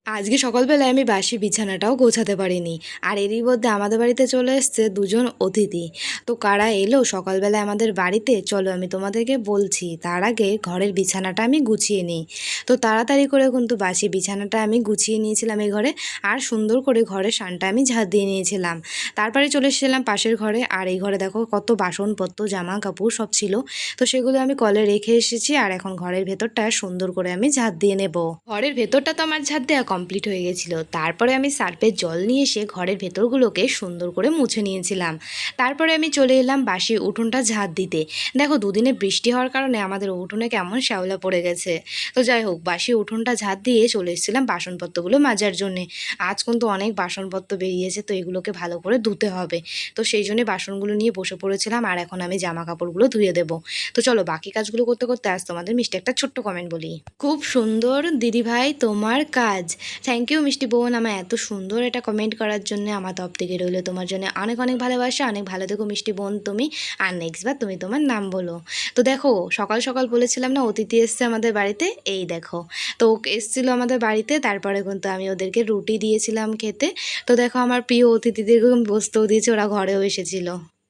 আজকে সকালবেলায় আমি বাসি বিছানাটাও গোছাতে পারিনি। আর এরই মধ্যে আমাদের বাড়িতে চলে এসছে দুজন অতিথি। তো কারা এলো সকালবেলায় আমাদের বাড়িতে, চলো আমি তোমাদেরকে বলছি। তার আগে ঘরের বিছানাটা আমি গুছিয়ে নিই। তো তাড়াতাড়ি করে কিন্তু বাসি বিছানাটা আমি গুছিয়ে নিয়েছিলাম এই ঘরে। আর সুন্দর করে ঘরের সানটা আমি ঝাড় দিয়ে নিয়েছিলাম। তারপরে চলে এসেছিলাম পাশের ঘরে। আর এই ঘরে দেখো কত বাসনপত্র, জামা কাপড় সব ছিল। তো সেগুলো আমি কলে রেখে এসেছি। আর এখন ঘরের ভেতরটা সুন্দর করে আমি ঝাড় দিয়ে নেব। ঘরের ভেতরটা তো আমার ঝাড় দেওয়া কমপ্লিট হয়ে গেছিলো। তারপরে আমি সার্ফের জল নিয়ে এসে ঘরের ভেতরগুলোকে সুন্দর করে মুছে নিয়েছিলাম। তারপরে আমি চলে এলাম বাসি উঠোনটা ঝাড় দিতে। দেখো দুদিনে বৃষ্টি হওয়ার কারণে আমাদের উঠোনে কেমন শ্যাওলা পড়ে গেছে। তো যাই হোক, বাসি উঠোনটা ঝাড় দিয়ে চলে এসেছিলাম বাসনপত্রগুলো মাজার জন্যে। আজ কিন্তু অনেক বাসনপত্র বেরিয়েছে, তো এগুলোকে ভালো করে ধুতে হবে। তো সেই জন্য বাসনগুলো নিয়ে বসে পড়েছিলাম। আর এখন আমি জামা কাপড়গুলো ধুয়ে দেবো। তো চলো বাকি কাজগুলো করতে করতে আজ তোমাদের মিষ্টি একটা ছোট্ট কমেন্ট বলি। খুব সুন্দর দিদিভাই তোমার কাজ। থ্যাংক ইউ মিষ্টি বোন, আমার এত সুন্দর এটা কমেন্ট করার জন্য। আমার তরফ থেকে রইলো তোমার জন্য অনেক অনেক ভালোবাসা। অনেক ভালো থেকো মিষ্টি বোন তুমি। আর নেক্সট বার তুমি তোমার নাম বলো। তো দেখো সকাল সকাল বলেছিলাম না অতিথি এসছে আমাদের বাড়িতে, এই দেখো। তো এসেছিলো আমাদের বাড়িতে, তারপরে কিন্তু আমি ওদেরকে রুটি দিয়েছিলাম খেতে। তো দেখো আমার প্রিয় অতিথিদেরকে আমি বসতেও দিয়েছি, ওরা ঘরেও এসেছিলো।